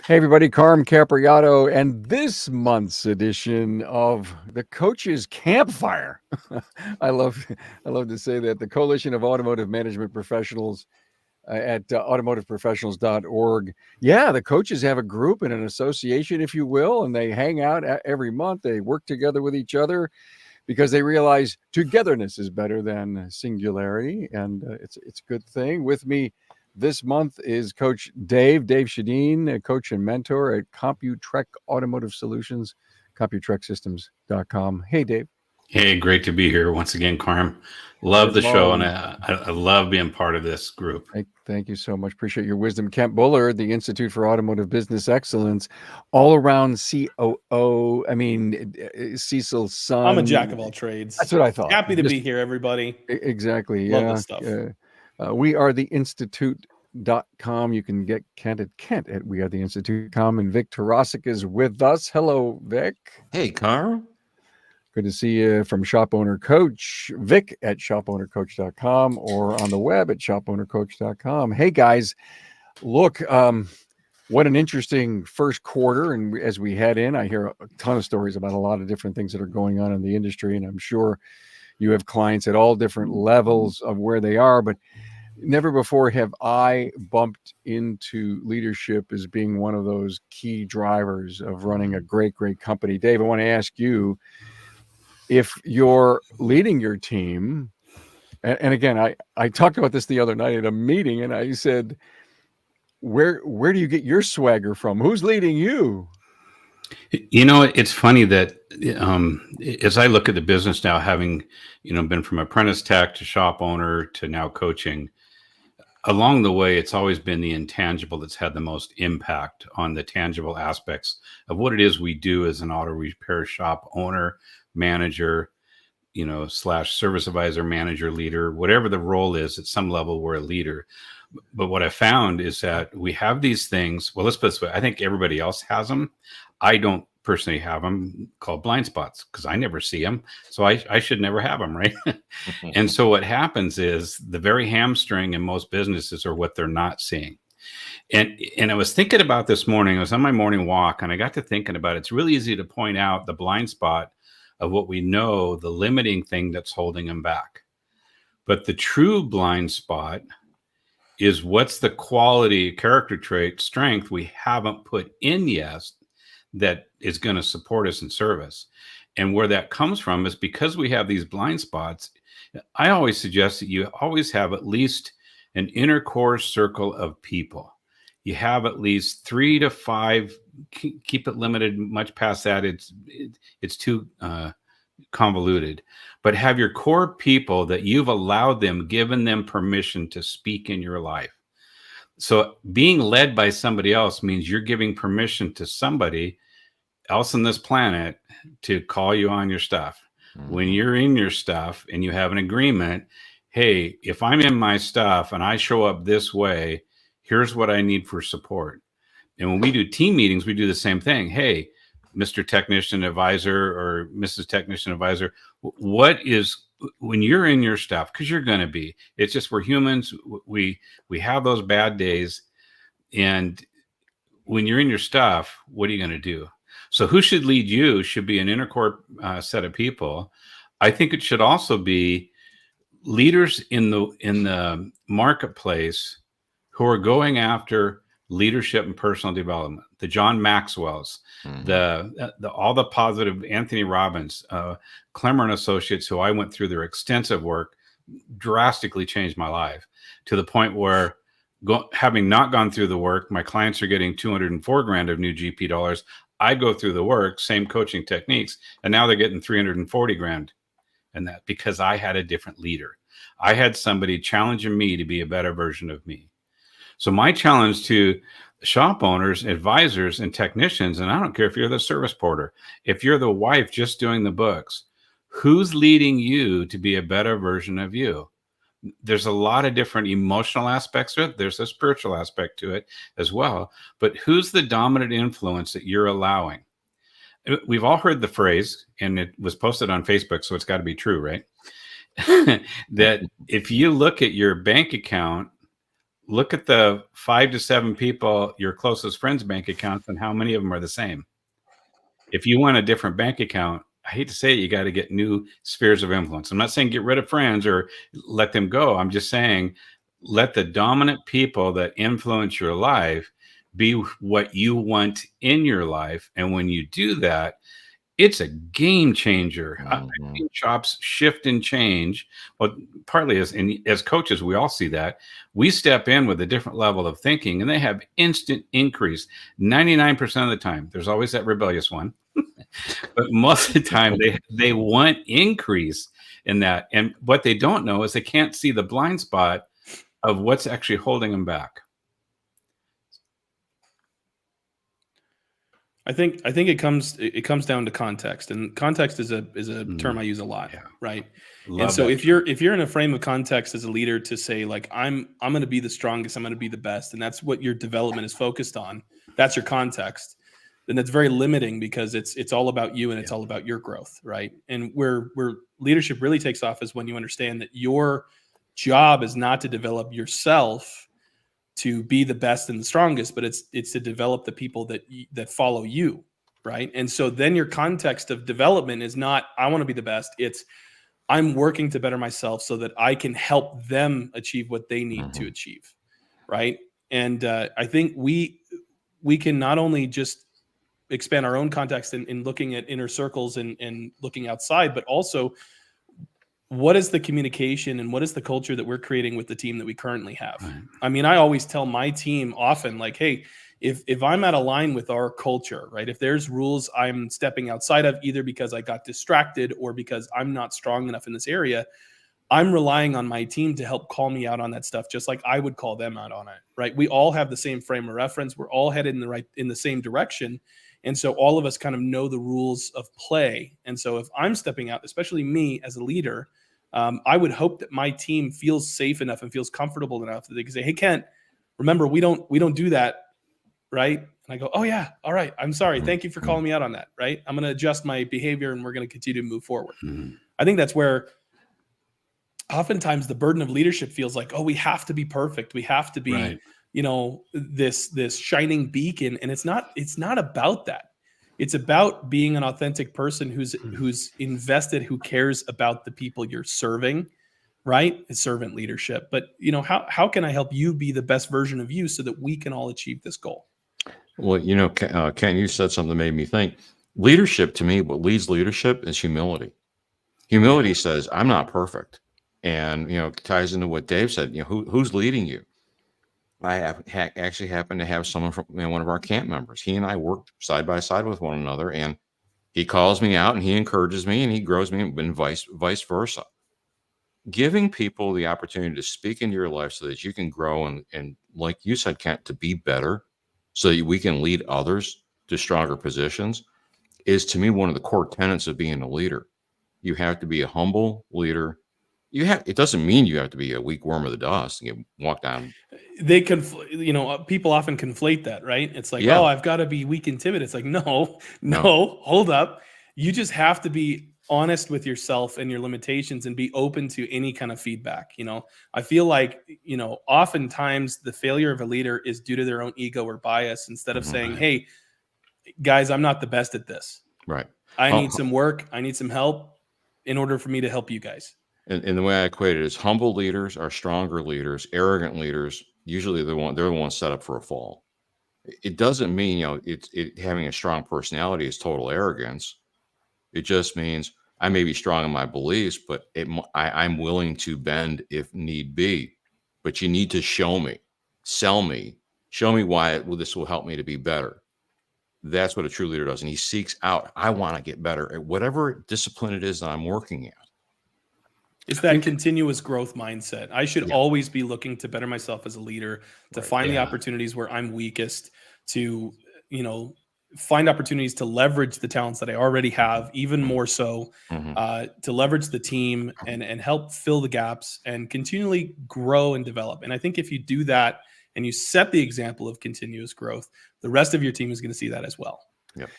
Hey everybody, Carm Capriato, and this month's edition of the Coaches Campfire. I love, I love to say that the Coalition of Automotive Management Professionals at automotiveprofessionals.org. Yeah, the coaches have a group and an association, if you will, and they hang out every month. They work together with each other because they realize togetherness is better than singularity, and it's a good thing. With me this month is Coach Dave Shadeen, a coach and mentor at CompuTrek Automotive Solutions, CompuTrekSystems.com. Hey, Dave. Hey, great to be here once again, Carm. Love As the show, and always. I love being part of this group. Thank you so much. Appreciate your wisdom. Kent Bullard, the Institute for Automotive Business Excellence, all around COO. I mean, Cecil's son. I'm a jack of all trades. That's what I thought. Happy to be here, everybody. Exactly. Love Yeah. this stuff. We are the Institute.com. You can get Kent at We Are the Institute.com. And Vic Tarasic is with us. Hello, Vic. Hey, Carl. Good to see you from Shop Owner Coach, Vic at shopownercoach.com or on the web at shopownercoach.com. Hey, guys, look, what an interesting first quarter. And as we head in, I hear a ton of stories about a lot of different things that are going on in the industry. And I'm sure you have clients at all different levels of where they are. But never before have I bumped into leadership as being one of those key drivers of running a great company. Dave, I want to ask you, if you're leading your team, and again, I talked about this the other night at a meeting, and I said, where do you get your swagger from? Who's leading you? You know, it's funny that as I look at the business now, having been from apprentice tech to shop owner to now coaching, along the way, it's always been the intangible that's had the most impact on the tangible aspects of what it is we do as an auto repair shop owner, manager, / service advisor, manager, leader, whatever the role is. At some level, we're a leader. But what I found is that we have these things. Well, let's put it this way. I think everybody else has them. I don't personally have them, called blind spots, because I never see them. So I should never have them, right? And so what happens is the very hamstring in most businesses are what they're not seeing. And I was thinking about this morning. I was on my morning walk, and I got to thinking about it. It's really easy to point out the blind spot of what we know, the limiting thing that's holding them back. But the true blind spot is what's the quality, character trait, strength we haven't put in yet that is going to support us and serve us. And where that comes from is because we have these blind spots. I always suggest that you always have at least an inner core circle of people. You have at least 3 to 5. Keep it limited. Much past that, it's too convoluted. But have your core people that you've allowed them, given them permission to speak in your life. So being led by somebody else means you're giving permission to somebody else on this planet to call you on your stuff. Mm-hmm. When you're in your stuff and you have an agreement, hey, if I'm in my stuff and I show up this way, here's what I need for support. And when we do team meetings, we do the same thing. Hey, Mr. Technician Advisor or Mrs. Technician Advisor, what is, when you're in your stuff, because you're going to be, it's just we're humans. We have those bad days. And when you're in your stuff, what are you going to do? So who should lead you should be an inner core set of people. I think it should also be leaders in the marketplace who are going after leadership and personal development. The John Maxwell's, the all the positive Anthony Robbins, Clemmer and Associates, who I went through their extensive work, drastically changed my life to the point where, having not gone through the work, my clients are getting $204,000 of new GP dollars. I go through the work, same coaching techniques, and now they're getting $340,000, and that because I had a different leader. I had somebody challenging me to be a better version of me. So my challenge to shop owners, advisors, and technicians, and I don't care if you're the service porter, if you're the wife just doing the books, who's leading you to be a better version of you? There's a lot of different emotional aspects to it. There's a spiritual aspect to it as well. But who's the dominant influence that you're allowing? We've all heard the phrase, and it was posted on Facebook, so it's got to be true, right? That if you look at your bank account, look at the 5 to 7 people, your closest friends' bank accounts, and how many of them are the same. If you want a different bank account, I hate to say it, you got to get new spheres of influence. I'm not saying get rid of friends or let them go. I'm just saying let the dominant people that influence your life be what you want in your life. And when you do that, it's a game changer. I've seen shops shift and change. Well, partly as coaches, we all see that. We step in with a different level of thinking, and they have instant increase 99% of the time. There's always that rebellious one. But most of the time they want increase in that. And what they don't know is they can't see the blind spot of what's actually holding them back. I think it comes down to context, and context is a term I use a lot, right? And so if you're in a frame of context as a leader to say like I'm going to be the strongest, I'm going to be the best, and that's what your development is focused on, that's your context, then that's very limiting because it's all about you and it's all about your growth, right? And where leadership really takes off is when you understand that your job is not to develop yourself to be the best and the strongest, but it's to develop the people that follow you, right? And so then your context of development is not I want to be the best, it's I'm working to better myself so that I can help them achieve what they need to achieve, right? And I think we can not only just expand our own context in looking at inner circles and looking outside, but also what is the communication and what is the culture that we're creating with the team that we currently have? Right. I mean, I always tell my team often, like, hey, if I'm out of line with our culture, right? If there's rules I'm stepping outside of, either because I got distracted or because I'm not strong enough in this area, I'm relying on my team to help call me out on that stuff, just like I would call them out on it, right? We all have the same frame of reference. We're all headed in the same direction. And so all of us kind of know the rules of play. And so if I'm stepping out, especially me as a leader, I would hope that my team feels safe enough and feels comfortable enough that they can say, hey, Kent, remember, we don't do that, right? And I go, oh yeah, all right, I'm sorry. Thank you for calling me out on that, right? I'm going to adjust my behavior and we're going to continue to move forward. I think that's where oftentimes the burden of leadership feels like, oh, we have to be perfect. We have to be, this shining beacon. And it's not about that. It's about being an authentic person who's invested, who cares about the people you're serving, right? It's servant leadership. But how can I help you be the best version of you so that we can all achieve this goal? Well, Ken, you said something that made me think. Leadership, to me, what leads leadership is humility. Humility says, I'm not perfect. And, ties into what Dave said, who's leading you? I actually happen to have someone from one of our camp members. He and I work side by side with one another, and he calls me out and he encourages me and he grows me, and vice versa. Giving people the opportunity to speak into your life so that you can grow and like you said, Kent, to be better so that we can lead others to stronger positions is, to me, one of the core tenets of being a leader. You have to be a humble leader. It doesn't mean you have to be a weak worm of the dust and get walked down. People often conflate that, right? It's like, oh, I've got to be weak and timid. It's like, no, hold up. You just have to be honest with yourself and your limitations and be open to any kind of feedback. I feel like, oftentimes the failure of a leader is due to their own ego or bias, instead of saying, hey, guys, I'm not the best at this. Right. I need some work. I need some help in order for me to help you guys. And the way I equate it is humble leaders are stronger leaders. Arrogant leaders, usually they're the ones set up for a fall. It doesn't mean, having a strong personality is total arrogance. It just means I may be strong in my beliefs, but I'm willing to bend if need be. But you need to show me, sell me, show me why this will help me to be better. That's what a true leader does. And he seeks out, I want to get better at whatever discipline it is that I'm working at. It's that continuous growth mindset. I should always be looking to better myself as a leader, to find the opportunities where I'm weakest, to, find opportunities to leverage the talents that I already have, even more so, to leverage the team and help fill the gaps and continually grow and develop. And I think if you do that and you set the example of continuous growth, the rest of your team is going to see that as well. Yep.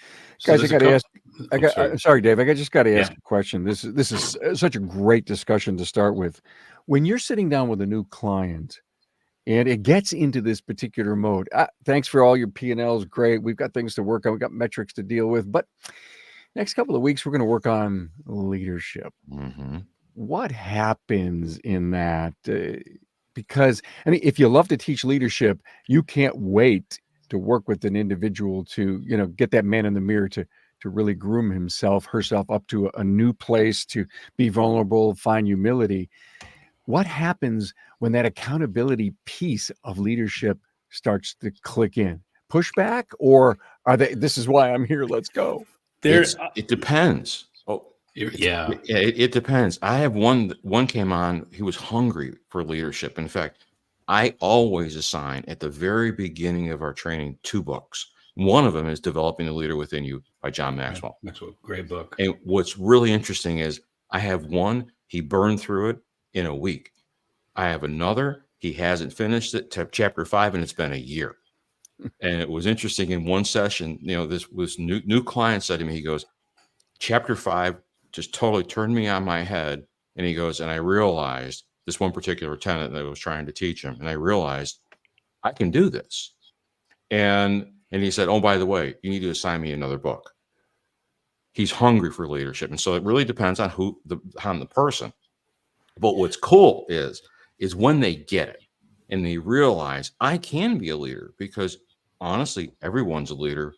Guys, I got to ask. Sorry, Dave. I just got to ask a question. This is such a great discussion to start with. When you're sitting down with a new client and it gets into this particular mode. Thanks for all your P&Ls. Great. We've got things to work on. We've got metrics to deal with. But next couple of weeks, we're going to work on leadership. Mm-hmm. What happens in that? Because, I mean, if you love to teach leadership, you can't wait to work with an individual to, get that man in the mirror to really groom himself, herself up to a new place, to be vulnerable, find humility. What happens when that accountability piece of leadership starts to click in? Pushback, or are they, this is why I'm here, let's go? It depends. It depends. I have one came on, he was hungry for leadership. In fact, I always assign at the very beginning of our training 2 books. One of them is Developing the Leader Within You by John Maxwell. Maxwell, great book. And what's really interesting is I have one, he burned through it in a week. I have another, he hasn't finished it, to chapter 5, and it's been a year. And it was interesting in one session, this was new client said to me, he goes, chapter 5 just totally turned me on my head. And he goes, and I realized this one particular tenet that I was trying to teach him. And I realized I can do this. And he said, oh, by the way, you need to assign me another book. He's hungry for leadership. And so it really depends on on the person. But what's cool is when they get it and they realize I can be a leader, because honestly, everyone's a leader,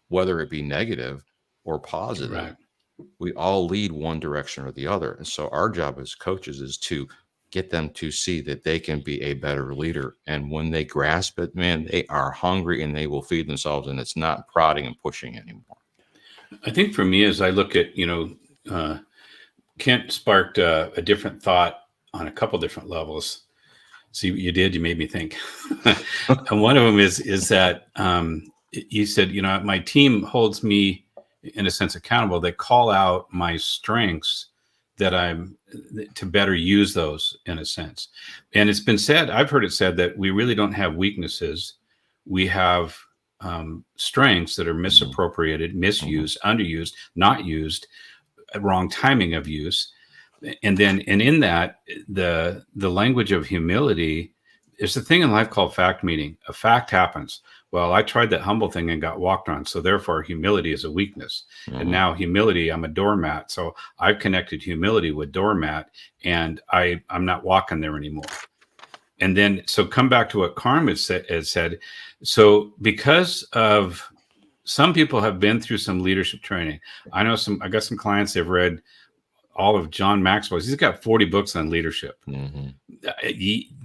whether it be negative or positive. Right. We all lead one direction or the other. And so our job as coaches is to get them to see that they can be a better leader. And when they grasp it, man, they are hungry and they will feed themselves, and it's not prodding and pushing anymore. I think for me, as I look at, Kent sparked a different thought on a couple different levels. See what you did? You made me think. And one of them is that you said, my team holds me in a sense accountable. They call out my strengths that I'm to better use those in a sense. And it's been said, I've heard it said that we really don't have weaknesses. We have strengths that are misappropriated, misused, underused, not used, wrong timing of use. And in that, the language of humility is the thing in life called fact meeting. A fact happens. Well, I tried that humble thing and got walked on. So therefore humility is a weakness. Mm-hmm. And now humility, I'm a doormat. So I've connected humility with doormat, and I'm not walking there anymore. And then, so come back to what Carm has said. So because of some people have been through some leadership training. I got some clients that have read all of John Maxwell's. He's got 40 books on leadership. Mm-hmm.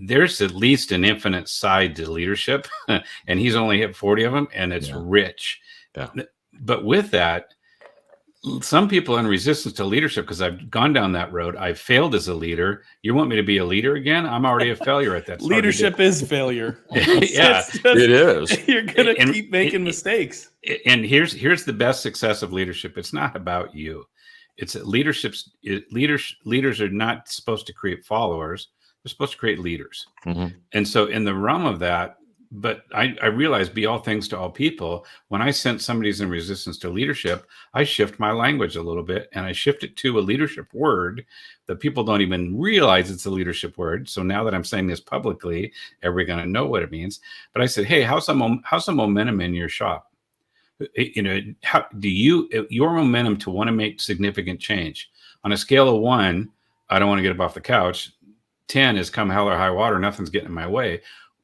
There's at least an infinite side to leadership, and he's only hit 40 of them, and it's rich. Yeah. But with that, some people are in resistance to leadership because I've gone down that road. I've failed as a leader. You want me to be a leader again? I'm already a failure at that. Leadership is failure. Yeah, it is. You're going to keep making mistakes. And here's the best success of leadership. It's not about you. It's that leaders are not supposed to create followers. They're supposed to create leaders. Mm-hmm. And so in the realm of that, but I realize be all things to all people. When I sense somebody's in resistance to leadership, I shift my language a little bit, and I shift it to a leadership word that people don't even realize it's a leadership word. So now that I'm saying this publicly, everybody's going to know what it means. But I said, hey, how's some momentum in your shop? How do your momentum to want to make significant change on a scale of 1? I don't want to get up off the couch. 10 is come hell or high water. Nothing's getting in my way.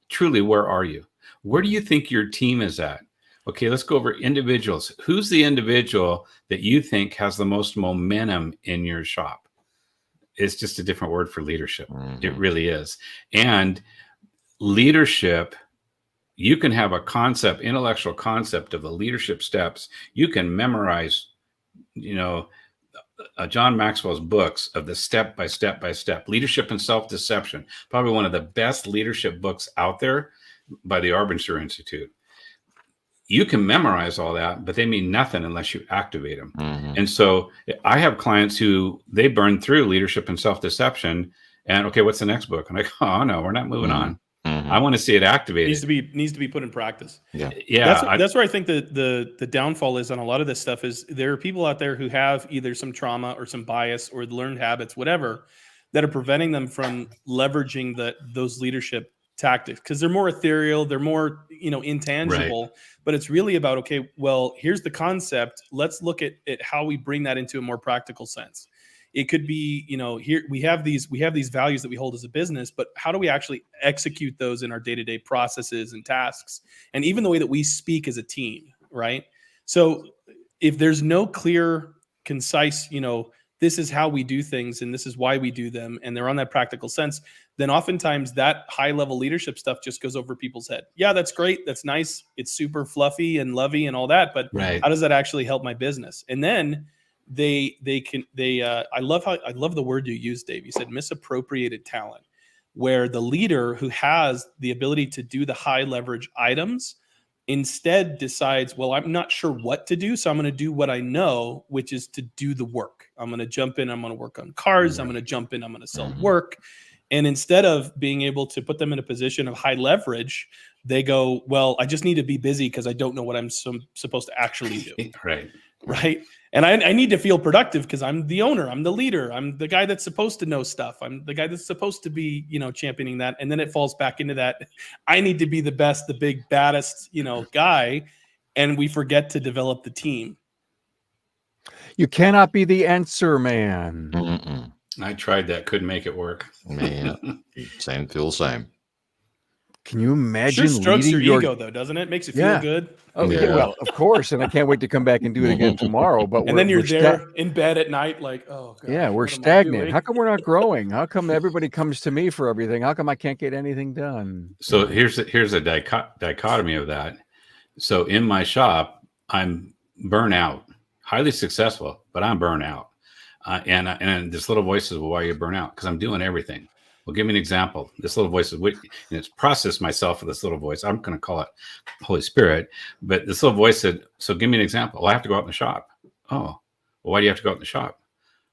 Truly, where are you? Where do you think your team is at? Okay, let's go over individuals. Who's the individual that you think has the most momentum in your shop? It's just a different word for leadership. Mm-hmm. It really is. And leadership, you can have a concept, intellectual concept of the leadership steps. You can memorize, John Maxwell's books of the step by step leadership and self-deception, probably one of the best leadership books out there by the Arbinger Institute. You can memorize all that, but they mean nothing unless you activate them. Mm-hmm. And so I have clients who they burn through leadership and self-deception, and okay, what's the next book? And I go, oh no, we're not moving on. Mm-hmm. I want to see it activated. Needs to be put in practice. Yeah. That's where I think the downfall is on a lot of this stuff. Is there are people out there who have either some trauma or some bias or learned habits, whatever, that are preventing them from leveraging those leadership tactics because they're more ethereal, they're more, intangible, right. But it's really about, okay, well, here's the concept. Let's look at how we bring that into a more practical sense. It could be, here we have these values that we hold as a business, but how do we actually execute those in our day-to-day processes and tasks? And even the way that we speak as a team, right? So if there's no clear, concise, this is how we do things and this is why we do them, and they're on that practical sense, then oftentimes that high-level leadership stuff just goes over people's head. Yeah, that's great. That's nice. It's super fluffy and lovey and all that, but How does that actually help my business? And then I love the word you used, Dave. You said misappropriated talent, where the leader who has the ability to do the high leverage items instead decides, well, I'm not sure what to do, so I'm going to do what I know, which is to do the work. I'm going to jump in, I'm going to work on cars, I'm going to jump in, I'm going to sell work. And instead of being able to put them in a position of high leverage, they go, well, I just need to be busy because I don't know what I'm supposed to actually do. Right. And I need to feel productive because I'm the owner, I'm the leader, I'm the guy that's supposed to know stuff, I'm the guy that's supposed to be, championing that. And then it falls back into that, I need to be the best, the big, baddest, guy. And we forget to develop the team. You cannot be the answer man. Mm-mm. I tried that, couldn't make it work. Man, feel the same. Can you imagine? Sure strokes your ego, though, doesn't it? Makes you feel good. Oh, yeah. Well, of course. And I can't wait to come back and do it again tomorrow. But and then you're there in bed at night, like, oh, God, yeah, we're stagnant. How come we're not growing? How come everybody comes to me for everything? How come I can't get anything done? So here's a dichotomy of that. So in my shop, I'm burnout, highly successful, but I'm burnout. And this little voice says, well, why are you burnt out? Because I'm doing everything. Well, give me an example. This little voice is, and it's processed myself with this little voice. I'm going to call it Holy Spirit. But this little voice said, so give me an example. Well, I have to go out in the shop. Oh, well, why do you have to go out in the shop?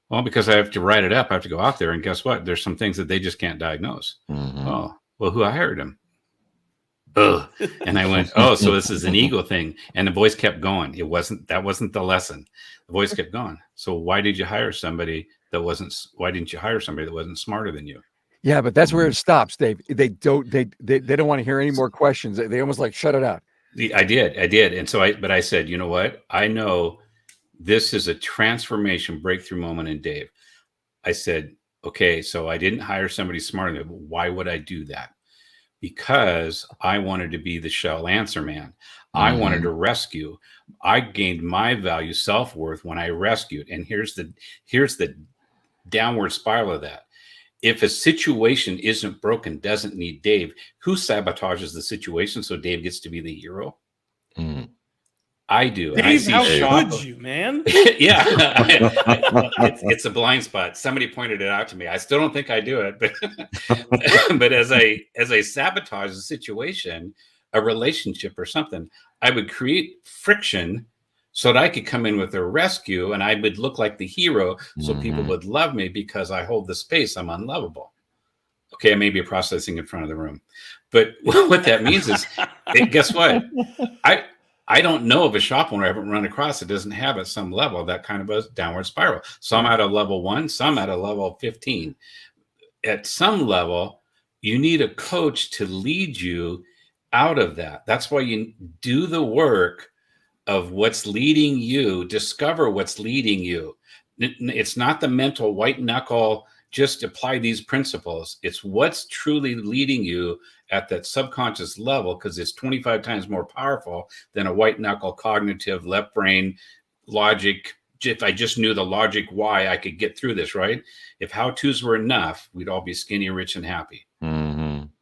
Well, because I have to write it up. I have to go out there. And guess what? There's some things that they just can't diagnose. Oh, well, who hired him? Ugh. And I went, oh, so this is an ego thing. And the voice kept going. That wasn't the lesson. The voice kept going. So why didn't you hire somebody that wasn't smarter than you? Yeah, but that's where it stops, Dave. They don't want to hear any more questions. They almost like shut it out. I did. And so I said, you know what? I know this is a transformation breakthrough moment in Dave. I said, okay, so I didn't hire somebody smarter than me. Why would I do that? Because I wanted to be the shell answer man. I wanted to rescue. I gained my value, self-worth when I rescued. And here's the downward spiral of that. If a situation isn't broken, doesn't need Dave, who sabotages the situation so Dave gets to be the hero? I do. Dave, how could you, man? Yeah. It's a blind spot. Somebody pointed it out to me. I still don't think I do it, but as I sabotage the situation, a relationship or something, I would create friction so that I could come in with a rescue and I would look like the hero so people would love me because I hold the space. I'm unlovable. Okay, I may be processing in front of the room. But what that means is, guess what? I don't know of a shop owner I haven't run across that doesn't have at some level that kind of a downward spiral. Some at a level 1, some at a level 15. At some level, you need a coach to lead you out of that. That's why you do the work of what's leading you, discover what's leading you. It's not the mental white knuckle, just apply these principles. It's what's truly leading you at that subconscious level, because it's 25 times more powerful than a white knuckle cognitive left brain logic. If I just knew the logic why I could get through this, right? If how-tos were enough, we'd all be skinny, rich, and happy.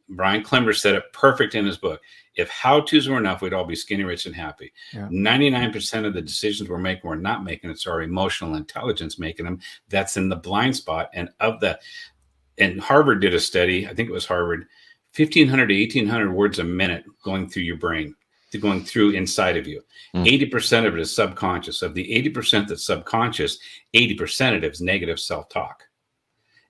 Brian Klemmer said it perfect in his book. If how-tos were enough, we'd all be skinny, rich, and happy. 99% of the decisions we're making, we're not making. It's our emotional intelligence making them. That's in the blind spot. And Harvard did a study, I think it was Harvard, 1,500 to 1,800 words a minute going through your brain, going through inside of you. 80% of it is subconscious. Of the 80% that's subconscious, 80% of it is negative self-talk.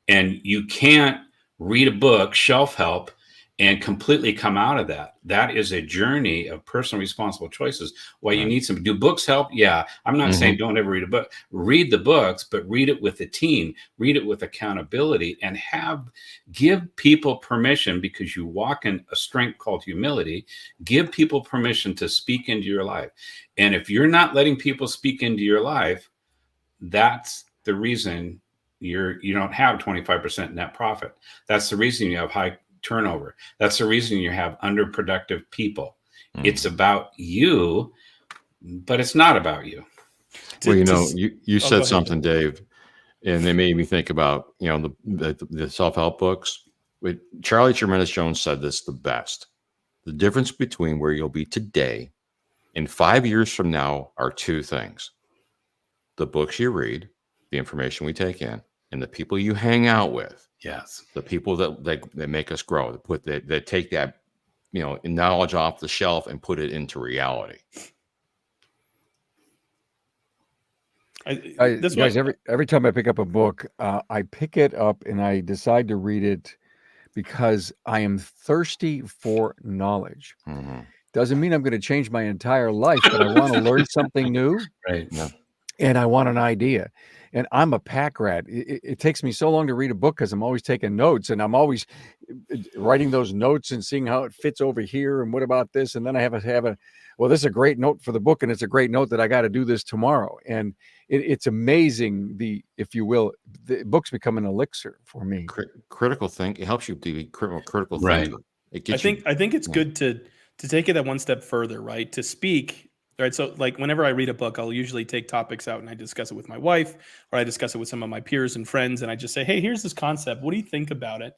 And you can't read a book, shelf help, and completely come out of that. That is a journey of personal responsible choices. Why you need some, do books help? Yeah. I'm not saying don't ever read a book, read the books, but read it with a team, read it with accountability, and give people permission, because you walk in a strength called humility. Give people permission to speak into your life. And if you're not letting people speak into your life, that's the reason you don't have 25% net profit. That's the reason you have high turnover. That's the reason you have underproductive people. It's about you, but it's not about you. Well, you said something, Dave, and they made me think about, the self-help books. Charlie Tremendous Jones said this the best. The difference between where you'll be today and 5 years from now are two things: the books you read, the information we take in, and the people you hang out with. Yes. The people that make us grow, that take that, knowledge off the shelf and put it into reality. Guys, every time I pick up a book, I pick it up and I decide to read it because I am thirsty for knowledge. Doesn't mean I'm going to change my entire life, but I want to learn something new. Right. Yeah. And I want an idea. And I'm a pack rat. It takes me so long to read a book because I'm always taking notes, and I'm always writing those notes and seeing how it fits over here. And what about this? And then I have well, this is a great note for the book, and it's a great note that I got to do this tomorrow. And it's amazing, if you will, the books become an elixir for me. Critical think. It helps you be critical right. thinker. I think it's good to take it that one step further, right? To speak. Right. So like whenever I read a book, I'll usually take topics out and I discuss it with my wife, or I discuss it with some of my peers and friends. And I just say, hey, here's this concept. What do you think about it?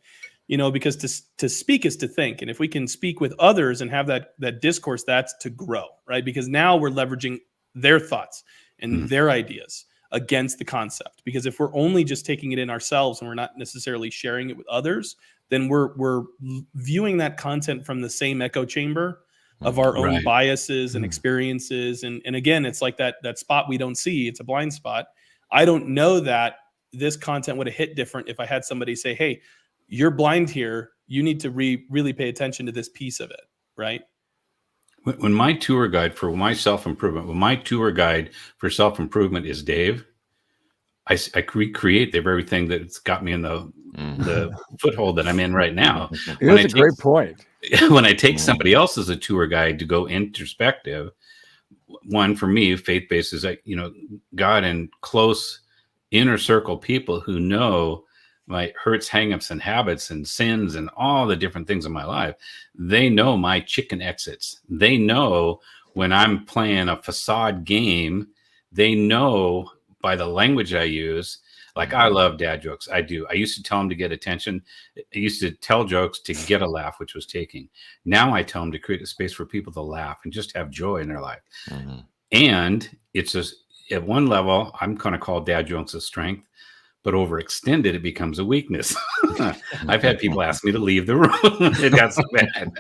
Because to speak is to think. And if we can speak with others and have that discourse, that's to grow. Right. Because now we're leveraging their thoughts and their ideas against the concept. Because if we're only just taking it in ourselves and we're not necessarily sharing it with others, then we're viewing that content from the same echo chamber of our own biases and experiences. And again, it's like that spot we don't see. It's a blind spot. I don't know that this content would have hit different if I had somebody say, hey, you're blind here. You need to really pay attention to this piece of it. Right. When my tour guide for my self-improvement is Dave, I recreate the very thing that's got me in the foothold that I'm in right now. That's a great point. When I take somebody else as a tour guide to go introspective, one for me, faith-based, is like, God and close inner circle people who know my hurts, hangups, and habits and sins and all the different things in my life. They know my chicken exits. They know when I'm playing a facade game. They know by the language I use. Like, I love dad jokes. I do. I used to tell them to get attention. I used to tell jokes to get a laugh, which was taking. Now I tell them to create a space for people to laugh and just have joy in their life. And it's just, at one level, I'm going to call dad jokes a strength, but overextended, it becomes a weakness. I've had people ask me to leave the room. It got so bad.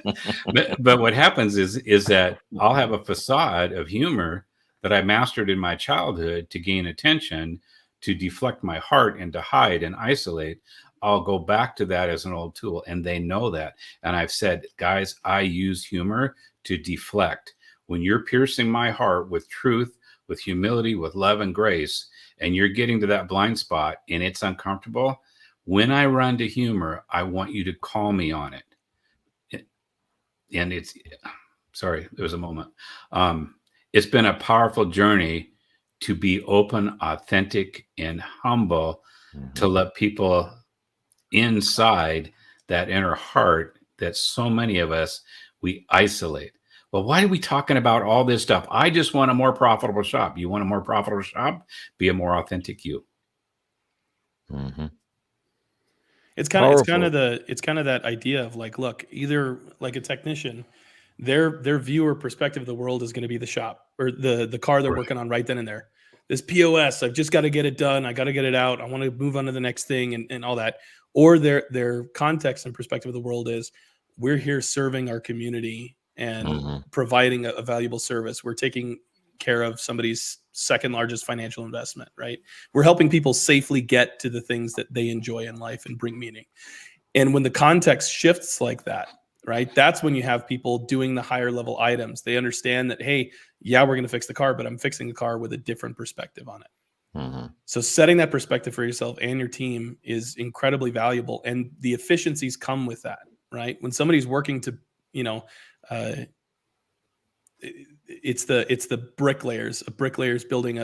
But what happens is that I'll have a facade of humor that I mastered in my childhood to gain attention, to deflect my heart, and to hide and isolate. I'll go back to that as an old tool, and they know that. And I've said, guys, I use humor to deflect. When you're piercing my heart with truth, with humility, with love and grace, and you're getting to that blind spot and it's uncomfortable, when I run to humor, I want you to call me on it. And it's, sorry, there was a moment. It's been a powerful journey to be open, authentic, and humble, to let people inside that inner heart that so many of us, we isolate. Well, why are we talking about all this stuff? I just want a more profitable shop. You want a more profitable shop? Be a more authentic you. It's kind of that idea of like, look, either like a technician, their view or perspective of the world is going to be the shop or the car they're working on right then and there. This POS, I've just got to get it done. I got to get it out. I want to move on to the next thing and all that. Or their context and perspective of the world is, we're here serving our community and providing a valuable service. We're taking care of somebody's second largest financial investment, right? We're helping people safely get to the things that they enjoy in life and bring meaning. And when the context shifts like that, right? That's when you have people doing the higher level items. They understand that, hey, yeah, we're going to fix the car, but I'm fixing the car with a different perspective on it. Mm-hmm. So setting that perspective for yourself and your team is incredibly valuable. And the efficiencies come with that, right? When somebody's working to, it's the bricklayers. A bricklayer is building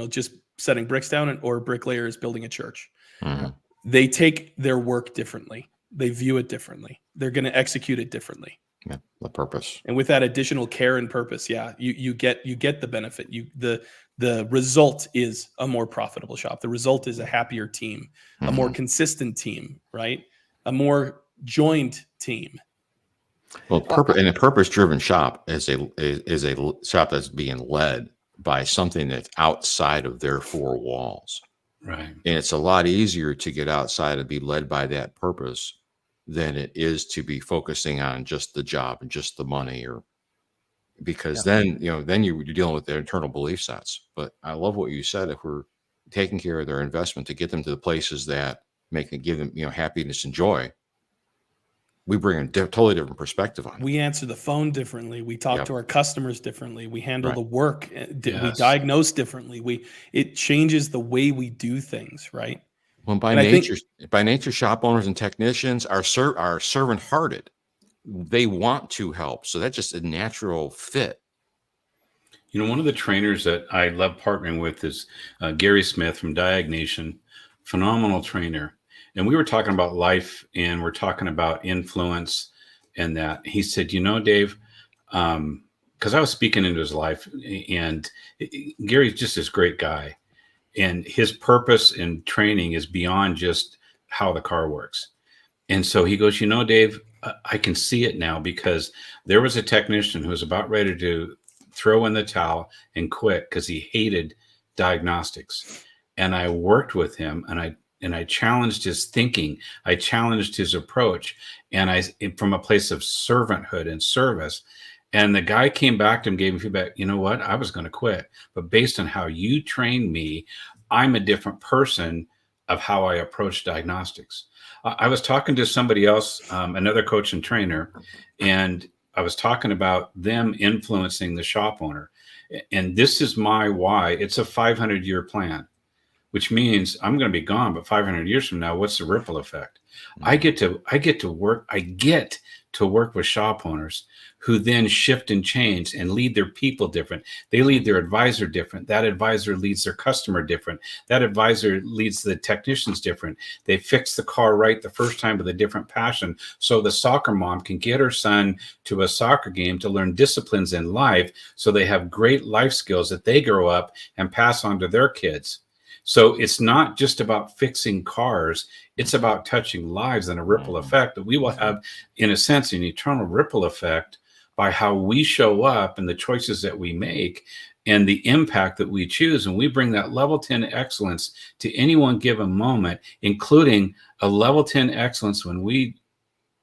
just setting bricks down, or a bricklayer is building a church. Mm-hmm. They take their work differently. They view it differently. They're going to execute it differently. Yeah, the purpose. And with that additional care and purpose, you get the benefit. The result is a more profitable shop. The result is a happier team, a more consistent team, right? A more joined team. Well, and a purpose-driven shop is a shop that's being led by something that's outside of their four walls. Right. And it's a lot easier to get outside and be led by that purpose than it is to be focusing on just the job and just the money, or because then you're dealing with their internal belief sets. But I love what you said. If we're taking care of their investment to get them to the places that give them happiness and joy, we bring a totally different perspective on it. We answer the phone differently. We talk to our customers differently. We handle the work. Yes. We diagnose differently. It changes the way we do things, right? Well, by nature, shop owners and technicians are servant-hearted. They want to help, so that's just a natural fit. One of the trainers that I love partnering with is Gary Smith from Diagnation, phenomenal trainer. And we were talking about life, and we're talking about influence, and that he said, Dave, because I was speaking into his life, and Gary's just this great guy, and his purpose in training is beyond just how the car works. And so he goes, Dave, I can see it now, because there was a technician who was about ready to throw in the towel and quit because he hated diagnostics. And I worked with him, and I challenged his thinking. I challenged his approach, and from a place of servanthood and service. And the guy came back to him, gave him feedback. You know what? I was going to quit, but based on how you trained me, I'm a different person of how I approach diagnostics. I was talking to somebody else, another coach and trainer, and I was talking about them influencing the shop owner. And this is my why. It's a 500-year plan, which means I'm going to be gone, but 500 years from now, what's the ripple effect? I get to work with shop owners who then shift and change and lead their people different. They lead their advisor different. That advisor leads their customer different. That advisor leads the technicians different. They fix the car right the first time with a different passion. So the soccer mom can get her son to a soccer game to learn disciplines in life, so they have great life skills that they grow up and pass on to their kids. So it's not just about fixing cars. It's about touching lives and a ripple effect that we will have, in a sense, an eternal ripple effect by how we show up and the choices that we make and the impact that we choose. And we bring that level 10 excellence to any one given moment, including a level 10 excellence when we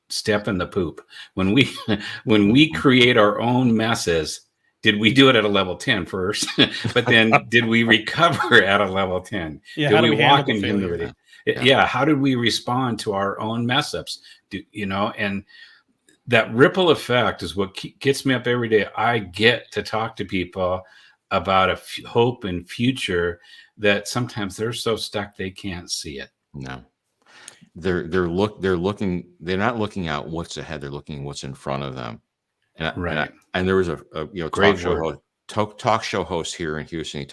step in the poop, when we create our own messes. Did we do it at a level 10 first? But then did we recover at a level 10? Yeah, did we walk in humility? Yeah. How did we respond to our own mess ups? And that ripple effect is what gets me up every day. I get to talk to people about a hope and future that sometimes they're so stuck they can't see it. No, they're not looking out what's ahead. They're looking what's in front of them. And there was a talk show host here in Houston.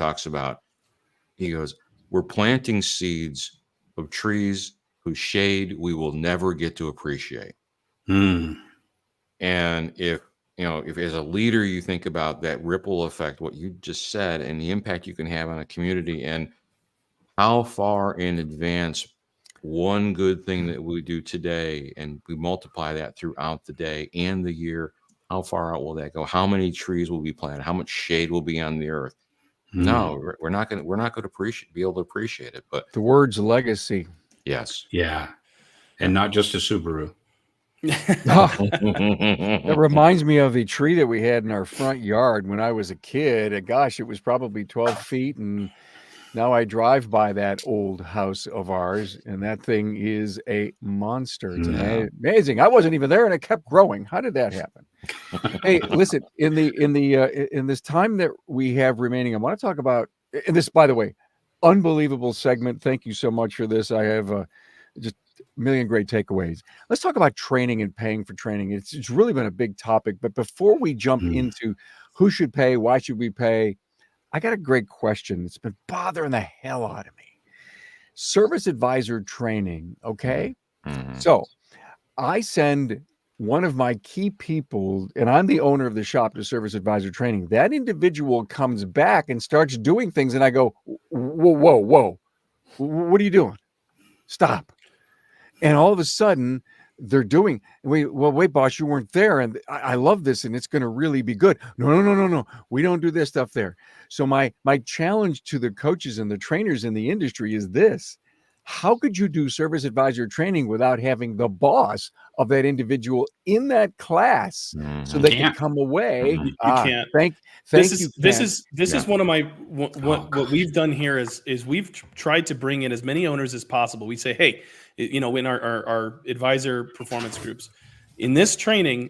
He goes, we're planting seeds of trees whose shade we will never get to appreciate. And if as a leader, you think about that ripple effect, what you just said, and the impact you can have on a community, and how far in advance one good thing that we do today, and we multiply that throughout the day and the year, how far out will that go? How many trees will be planted? How much shade will be on the earth? No, we're not going to be able to appreciate it. But the word's legacy. Yes. Yeah. And not just a Subaru. That reminds me of the tree that we had in our front yard when I was a kid. Gosh, it was probably 12 feet and Now I drive by that old house of ours, and that thing is a monster. It's amazing. I wasn't even there, and it kept growing. How did that happen? Hey, listen, in this time that we have remaining, I want to talk about, and this, by the way, unbelievable segment. Thank you so much for this. I have just a million great takeaways. Let's talk about training and paying for training. It's really been a big topic. But before we jump into who should pay, why should we pay, I got a great question. It's been bothering the hell out of me. Service advisor training. Okay. So I send one of my key people, and I'm the owner of the shop, to service advisor training. That individual comes back and starts doing things. And I go, whoa. What are you doing? Stop. And all of a sudden they're doing, wait, boss, you weren't there. And I love this, and it's going to really be good. No. We don't do this stuff there. So my challenge to the coaches and the trainers in the industry is this: how could you do service advisor training without having the boss of that individual in that class so they can come away? You can't. Thank you. This is one of my what we've done here is we've tried to bring in as many owners as possible. We say, hey, in our advisor performance groups, in this training,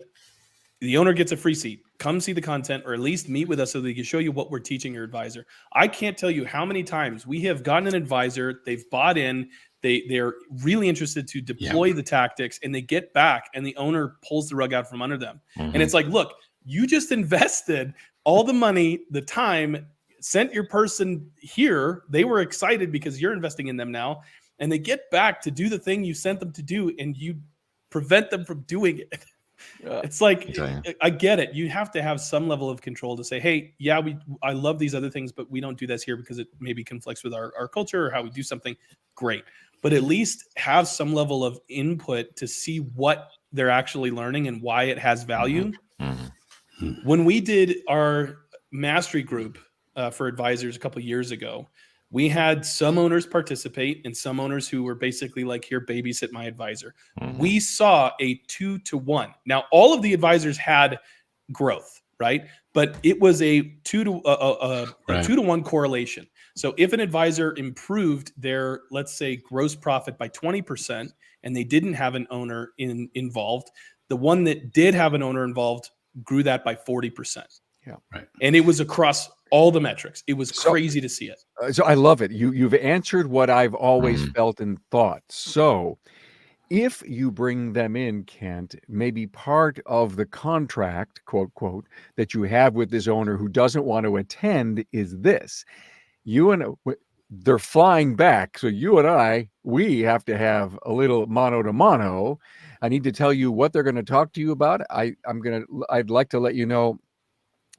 the owner gets a free seat. Come see the content, or at least meet with us so they can show you what we're teaching your advisor. I can't tell you how many times we have gotten an advisor, they've bought in, they're really interested to deploy the tactics, and they get back and the owner pulls the rug out from under them. And it's like, look, you just invested all the money, the time, sent your person here. They were excited because you're investing in them now, and they get back to do the thing you sent them to do, and you prevent them from doing it. It's like, I get it. You have to have some level of control to say, hey, I love these other things, but we don't do this here because it maybe conflicts with our culture or how we do something. Great. But at least have some level of input to see what they're actually learning and why it has value. When we did our mastery group for advisors a couple of years ago, we had some owners participate and some owners who were basically like, here, babysit my advisor. We saw a 2-to-1. Now, all of the advisors had growth, right? But it was a 2-to-1 correlation. So if an advisor improved their, let's say, gross profit by 20% and they didn't have an owner involved, the one that did have an owner involved grew that by 40%. Yeah. Right. And it was across all the metrics. It was crazy to see it. So I love it. You've answered what I've always felt and thought. So if you bring them in, Kent, maybe part of the contract, quote, that you have with this owner who doesn't want to attend is this: they're flying back. So you and we have to have a little mano to mano. I need to tell you what they're going to talk to you about. I'd like to let you know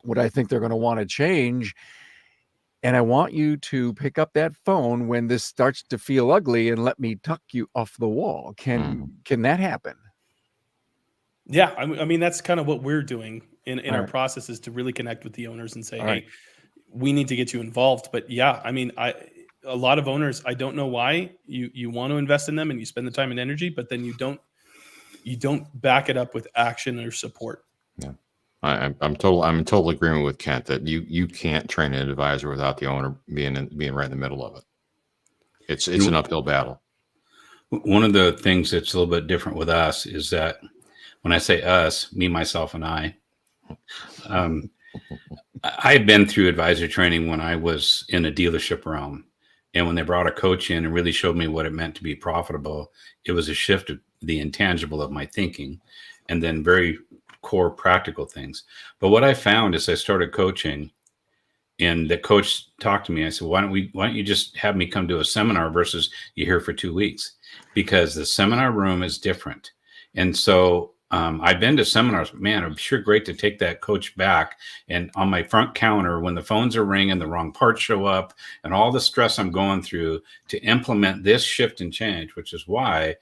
what I think they're going to want to change. And I want you to pick up that phone when this starts to feel ugly and let me tuck you off the wall. Can that happen? Yeah. I mean, that's kind of what we're doing in our process, is to really connect with the owners and say, hey, we need to get you involved. But yeah, I mean, a lot of owners, I don't know why you want to invest in them and you spend the time and energy, but then you don't back it up with action or support. Yeah. I'm in total agreement with Kent that you can't train an advisor without the owner being right in the middle of it. It's an uphill battle. One of the things that's a little bit different with us is that when I say us, me, myself, and I had been through advisor training when I was in a dealership realm. And when they brought a coach in and really showed me what it meant to be profitable, it was a shift of the intangible of my thinking, and then very core practical things. But what I found is I started coaching, and the coach talked to me. I said, why don't you just have me come to a seminar versus you here for 2 weeks? Because the seminar room is different. And so I've been to seminars, man, I'm sure great to take that coach back. And on my front counter, when the phones are ringing, the wrong parts show up, and all the stress I'm going through to implement this shift and change, which is why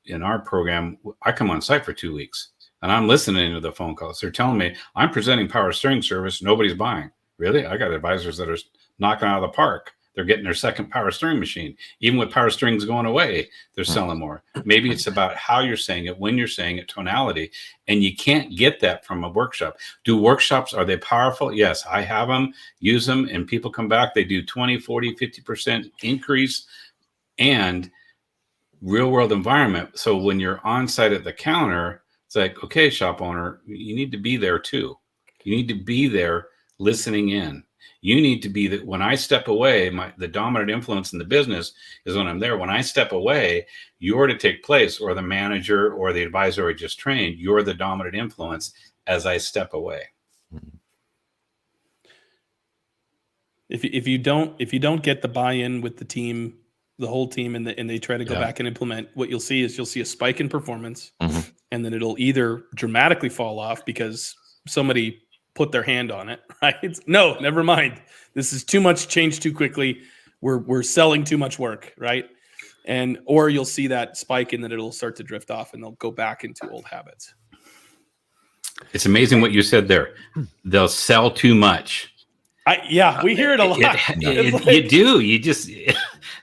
in our program, I come on site for 2 weeks. And I'm listening to the phone calls. They're telling me I'm presenting power steering service. Nobody's buying. Really? I got advisors that are knocking out of the park. they're getting their second power steering machine. Even with power steerings going away, they're selling more. Maybe it's about how you're saying it, when you're saying it, tonality, and you can't get that from a workshop. Do workshops, are they powerful? Yes, I have them, use them, and people come back, they do 20, 40, 50% increase, and real world environment. So when you're on site at the counter, it's like, okay, shop owner, you need to be there too. You need to be there listening in. You need to be that when I step away, the dominant influence in the business is when I'm there. When I step away, you're to take place, or the manager or the advisor I just trained, you're the dominant influence as I step away. If you don't get the buy-in with the team, the whole team, and they try to go back and implement, what you'll see is a spike in performance, and then it'll either dramatically fall off because somebody put their hand on it, right? No, never mind. This is too much change too quickly. We're selling too much work, right? Or you'll see that spike, and then it'll start to drift off, and they'll go back into old habits. It's amazing what you said there. They'll sell too much. We hear it a lot. You do.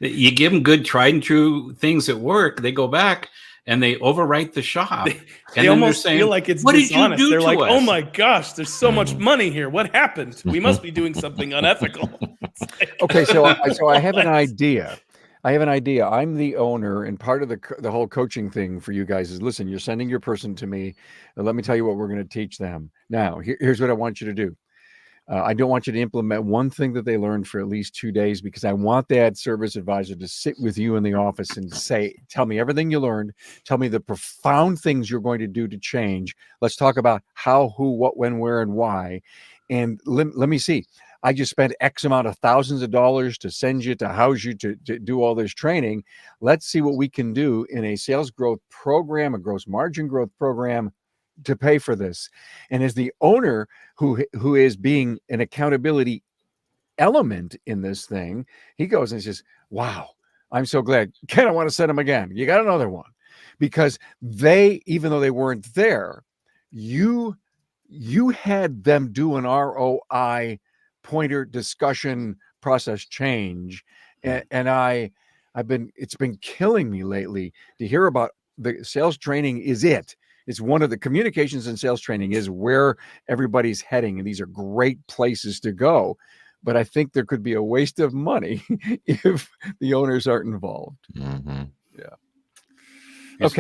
You give them good, tried and true things that work. They go back and they overwrite the shop. They almost feel like it's dishonest. They're like, "Oh my gosh, there's so much money here. What happened? We must be doing something unethical." Okay, so I have an idea. I'm the owner, and part of the whole coaching thing for you guys is, listen, you're sending your person to me, and let me tell you what we're going to teach them. Now, here's what I want you to do. I don't want you to implement one thing that they learned for at least 2 days, because I want that service advisor to sit with you in the office and say, tell me everything you learned. Tell me the profound things you're going to do to change. Let's talk about how, who, what, when, where, and why. And let me see. I just spent X amount of thousands of dollars to send you, to house you, to do all this training. Let's see what we can do in a sales growth program, a gross margin growth program, to pay for this. And as the owner who is being an accountability element in this thing, he goes and says, wow, I'm so glad. Ken, I want to send him again. You got another one. Because they, even though they weren't there, you had them do an ROI pointer discussion process change. And it's been killing me lately to hear about the sales training. It's one of the communications and sales training is where everybody's heading. And these are great places to go. But I think there could be a waste of money if the owners aren't involved. Mm-hmm. Yeah. It's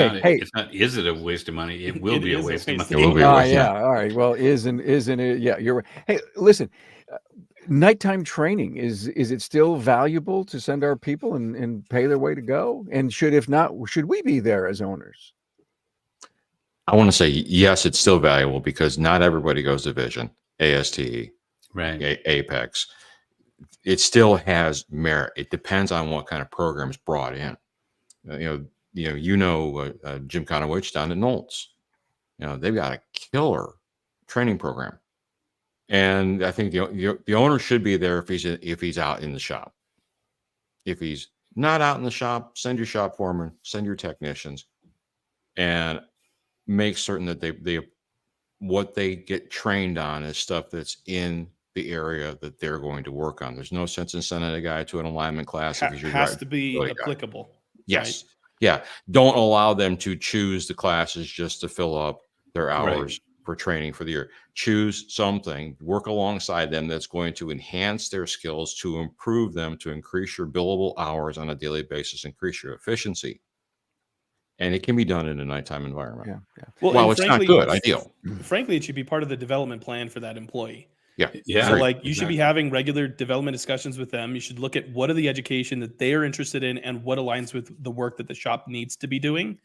not, is it a waste of money? It will be a waste of money. It will be a waste. Yeah. All right. Well, isn't it? Yeah, you're right. Hey, listen, nighttime training, is it still valuable to send our people and pay their way to go? And if not, should we be there as owners? I want to say yes, it's still valuable, because not everybody goes to Vision, ASTE, right, Apex. It still has merit. It depends on what kind of program is brought in. Jim Conowich down at Knowles. They've got a killer training program, and I think the owner should be there if he's out in the shop. If he's not out in the shop, send your shop foreman, send your technicians, and make certain that what they get trained on is stuff that's in the area that they're going to work on. There's no sense in sending a guy to an alignment class if he's has to be applicable. Yes. Right? Yeah. Don't allow them to choose the classes just to fill up their hours for training for the year. Choose something, work alongside them that's going to enhance their skills, to improve them, to increase your billable hours on a daily basis, increase your efficiency. And it can be done in a nighttime environment. Yeah. Well, it's not good, ideal. Frankly, it should be part of the development plan for that employee. Yeah. So you should be having regular development discussions with them. You should look at what are the education that they are interested in and what aligns with the work that the shop needs to be doing,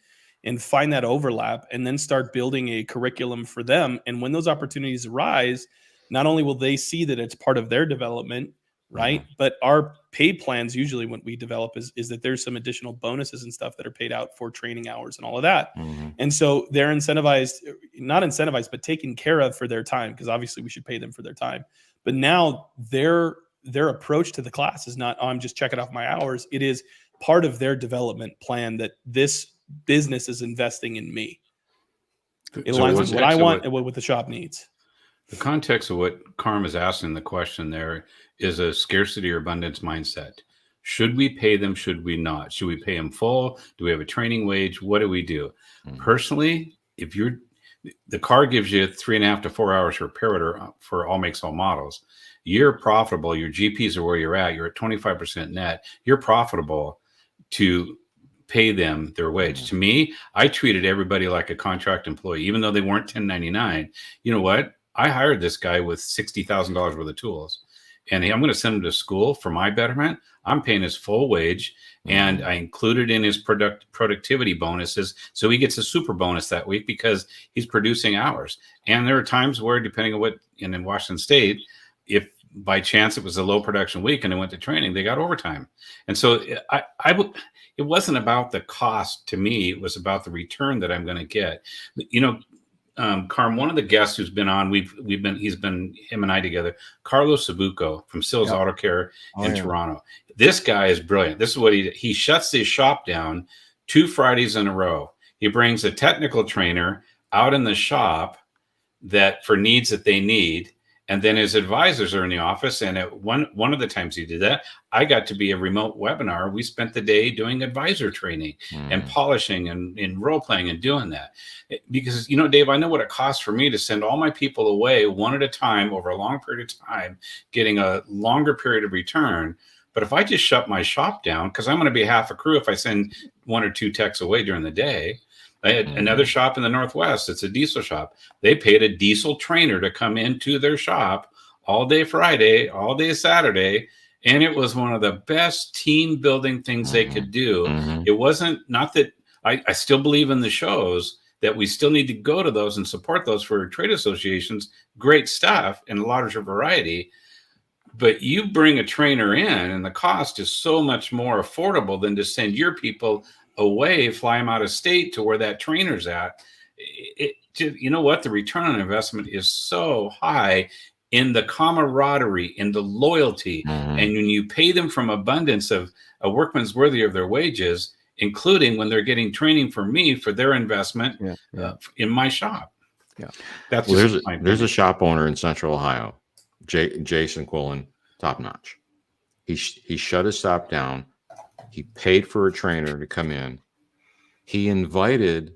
and find that overlap, and then start building a curriculum for them. And when those opportunities arise, not only will they see that it's part of their development, right? Mm-hmm. But our pay plans, usually when we develop, is that there's some additional bonuses and stuff that are paid out for training hours and all of that. Mm-hmm. And so they're not incentivized, but taken care of for their time, because obviously we should pay them for their time. But now their approach to the class is not, I'm just checking off my hours. It is part of their development plan that this business is investing in me. It aligns with what I want and what the shop needs. The context of what Carm is asking the question there is a scarcity or abundance mindset. Should we pay them? Should we not? Should we pay them full? Do we have a training wage? What do we do? Personally, if the car gives you 3.5 to 4 hours to repair it for all makes, all models, you're profitable. Your GPs are where you're at. You're at 25% net. You're profitable to pay them their wage. To me, I treated everybody like a contract employee, even though they weren't 1099. You know what? I hired this guy with $60,000 worth of tools, and I'm going to send him to school for my betterment. I'm paying his full wage, and I included in his productivity bonuses, so he gets a super bonus that week because he's producing hours. And there are times where, depending on in Washington State, if by chance it was a low production week and they went to training, they got overtime. And so it wasn't about the cost to me. It was about the return that I'm going to get. Carm, one of the guests who's been on, him and I together, Carlos Sabuco from Sills Auto Care in Toronto. This guy is brilliant. This is what he shuts his shop down 2 Fridays in a row. He brings a technical trainer out in the shop for needs that they need. And then his advisors are in the office. And at one of the times he did that, I got to be a remote webinar. We spent the day doing advisor training and polishing and role playing and doing that. Because, Dave, I know what it costs for me to send all my people away one at a time over a long period of time, getting a longer period of return. But if I just shut my shop down, because I'm going to be half a crew if I send 1 or 2 techs away during the day. I had another shop in the Northwest. It's a diesel shop. They paid a diesel trainer to come into their shop all day Friday, all day Saturday. And it was one of the best team building things they could do. It wasn't, not that I still believe in the shows, that we still need to go to those and support those for trade associations. Great stuff and a larger variety. But you bring a trainer in and the cost is so much more affordable than to send your people away, fly them out of state to where that trainer's at. You know what? The return on investment is so high in the camaraderie, in the loyalty. And when you pay them from abundance of a workman's worthy of their wages, including when they're getting training from me for their investment in my shop. That's there's a shop owner in Central Ohio, Jason Quillen, top notch. He shut his shop down. He paid for a trainer to come in. He invited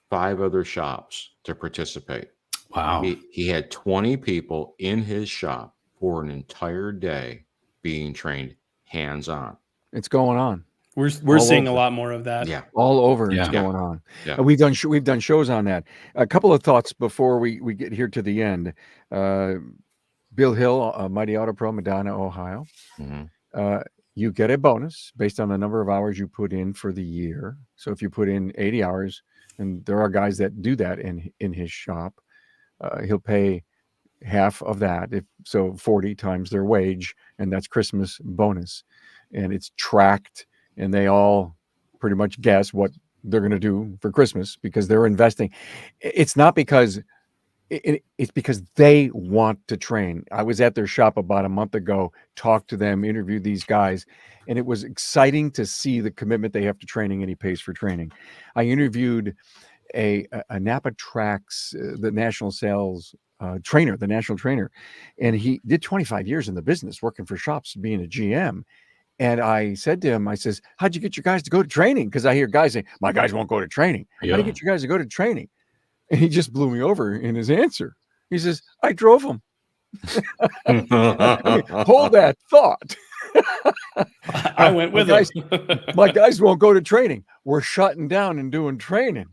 5 other shops to participate. Wow. He had 20 people in his shop for an entire day being trained hands-on. It's going on. We're seeing a lot more of that. Yeah, all over. It's going on. Yeah. We've done shows on that. A couple of thoughts before we get here to the end. Bill Hill, Mighty Auto Pro, Medina, Ohio. You get a bonus based on the number of hours you put in for the year. So if you put in 80 hours, and there are guys that do that in his shop, he'll pay half of that. So 40 times their wage, and that's Christmas bonus. And it's tracked, and they all pretty much guess what they're going to do for Christmas because they're investing. It's not because it's because they want to train. I was at their shop about a month ago, talked to them, interviewed these guys, and it was exciting to see the commitment they have to training, and he pays for training. I interviewed a Napa Tracks, the national sales trainer, the national trainer, and he did 25 years in the business, working for shops, being a GM. And I said to him, I says, how'd you get your guys to go to training? Because I hear guys say, my guys won't go to training. How do you get your guys to go to training? And he just blew me over in his answer. He says, I drove them. I mean, hold that thought. I went with them. My guys won't go to training. We're shutting down and doing training.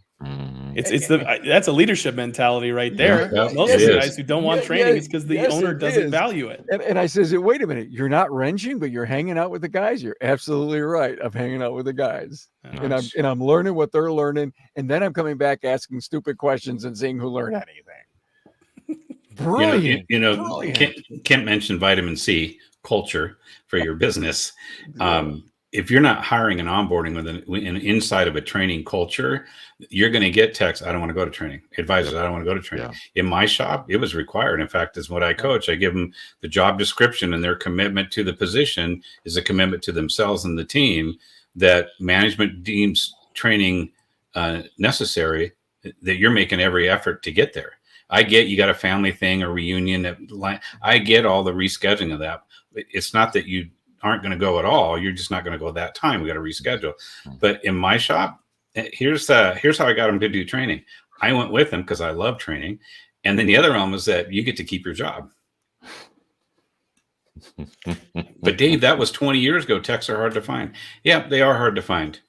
That's a leadership mentality right there. Most of the guys who don't want training is because the owner doesn't value it. And I says, wait a minute, you're not wrenching, but you're hanging out with the guys. You're absolutely right. I'm hanging out with the guys. Nice. And I'm learning what they're learning. And then I'm coming back asking stupid questions and seeing who learned anything. Brilliant. Brilliant. Kent mentioned vitamin C culture for your business. If you're not hiring and onboarding with an inside of a training culture, you're going to get texts. I don't want to go to training. Advisors, I don't want to go to training. In my shop, it was required. In fact, is what I coach. I give them the job description, and their commitment to the position is a commitment to themselves and the team that management deems training necessary, that you're making every effort to get there. I get you got a family thing or reunion. I get all the rescheduling of that. It's not that you aren't going to go at all. You're just not going to go that time. We got to reschedule. But in my shop, here's how I got them to do training. I went with them because I love training. And then the other one was that you get to keep your job. But Dave, that was 20 years ago. Techs are hard to find. Yeah, they are hard to find.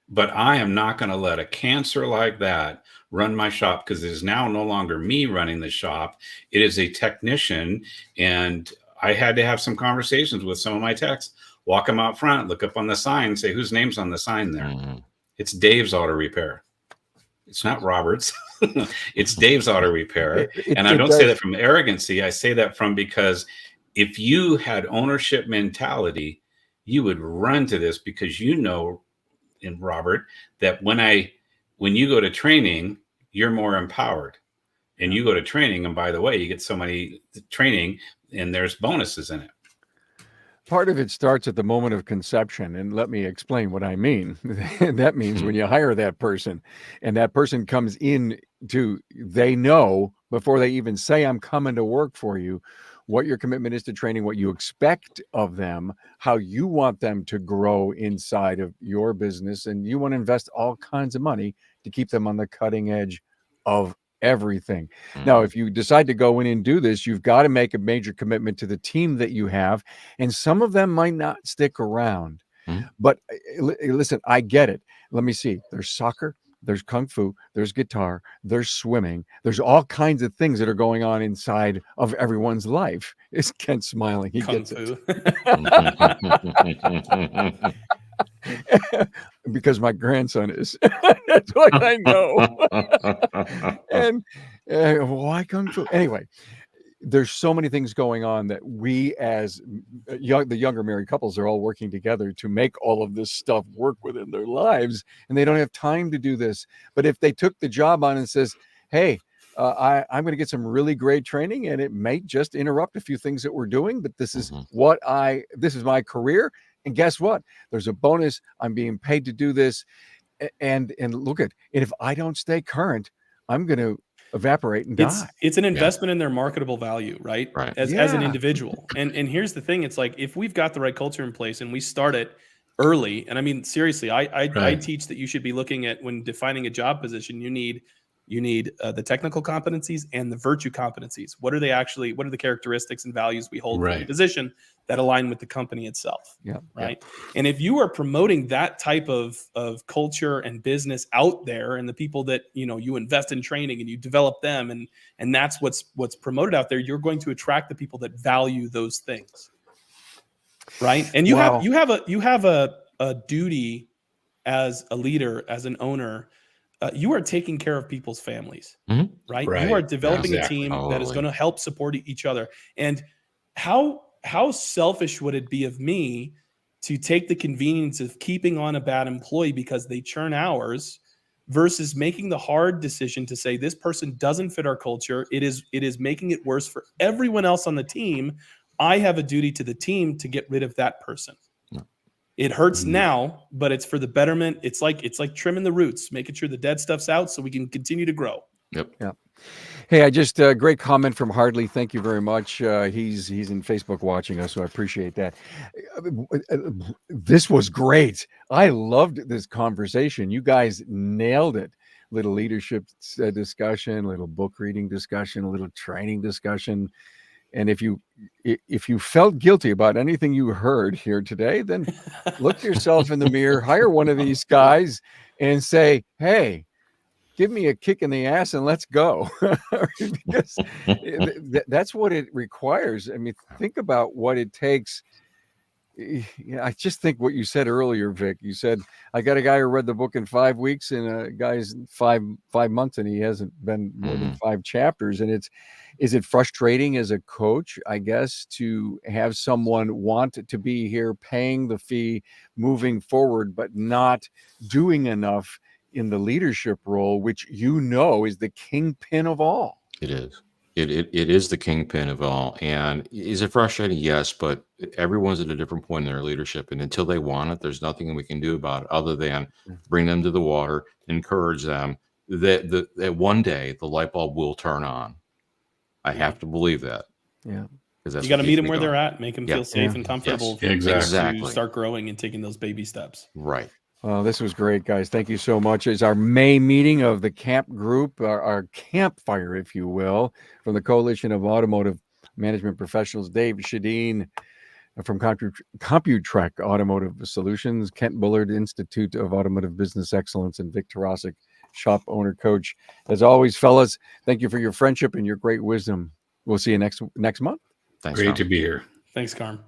But I am not going to let a cancer like that run my shop, because it is now no longer me running the shop. It is a technician. And I had to have some conversations with some of my techs, walk them out front, look up on the sign, say, whose name's on the sign there? Mm-hmm. It's Dave's Auto Repair. It's not Robert's. It's Dave's Auto Repair. And I don't say that from arrogancy. I say that from because if you had ownership mentality, you would run to this, because in Robert, that when you go to training, you're more empowered. And you go to training, and by the way, you get so many training, and there's bonuses in it. Part of it starts at the moment of conception, and let me explain what I mean. That means when you hire that person, and that person comes in they know before they even say, I'm coming to work for you, what your commitment is to training, what you expect of them, how you want them to grow inside of your business, and you want to invest all kinds of money to keep them on the cutting edge of everything. Now, if you decide to go in and do this, you've got to make a major commitment to the team that you have, and some of them might not stick around. But listen, I get it. Let me see. There's soccer, there's kung fu, there's guitar, there's swimming, there's all kinds of things that are going on inside of everyone's life. Is Kent smiling? He kung gets fu. It. Because my grandson is. That's what I know. And why kung fu? Anyway, there's so many things going on that we, as the younger married couples, are all working together to make all of this stuff work within their lives, and they don't have time to do this. But if they took the job on and says, hey, I'm going to get some really great training, and it may just interrupt a few things that we're doing, but this is this is my career. And guess what? There's a bonus. I'm being paid to do this. And look and if I don't stay current, I'm going to evaporate and die. It's an investment in their marketable value, right? As an individual. And here's the thing. It's like, if we've got the right culture in place and we start it early, and I mean, seriously, I teach that you should be looking at, when defining a job position, you need the technical competencies and the virtue competencies. What are the characteristics and values we hold for the position that align with the company itself? Right. And if you are promoting that type of culture and business out there, and the people that, you invest in training and you develop them, and that's what's promoted out there, you're going to attract the people that value those things. Right. And you have a duty as a leader, as an owner. You are taking care of people's families, right? You are developing a team that is going to help support each other. And how selfish would it be of me to take the convenience of keeping on a bad employee because they churn hours, versus making the hard decision to say, this person doesn't fit our culture. It is making it worse for everyone else on the team. I have a duty to the team to get rid of that person. It hurts now, but it's for the betterment. It's like trimming the roots, making sure the dead stuff's out so we can continue to grow. Yep. Hey, I just great comment from Hardley. Thank you very much. He's in Facebook watching us, so I appreciate that. This was great. I loved this conversation. You guys nailed it. Little leadership discussion, little book reading discussion, a little training discussion. And if you felt guilty about anything you heard here today, then look yourself in the mirror, hire one of these guys, and say, hey, give me a kick in the ass and let's go. Because that's what it requires. I mean, think about what it takes. I just think what you said earlier, Vic. You said, I got a guy who read the book in 5 weeks, and a guy's 5 months, and he hasn't been more than 5 chapters. And is it frustrating as a coach, I guess, to have someone want to be here, paying the fee, moving forward, but not doing enough in the leadership role, which is the kingpin of all? It is. It is the kingpin of all. And is it frustrating? Yes, but everyone's at a different point in their leadership. And until they want it, there's nothing we can do about it other than bring them to the water, encourage them, that one day the light bulb will turn on. I have to believe that. Yeah. You got to meet them where they're at, make them feel safe and comfortable for things exactly. to start growing and taking those baby steps. Right. This was great, guys. Thank you so much. It's our May meeting of the camp group, our campfire, if you will, from the Coalition of Automotive Management Professionals. Dave Shadeen from CompuTrack Automotive Solutions, Kent Bullard, Institute of Automotive Business Excellence, and Vic Tarasic, Shop Owner Coach. As always, fellas, thank you for your friendship and your great wisdom. We'll see you next month. Thanks, Great Tom. to be here. Thanks, Carm.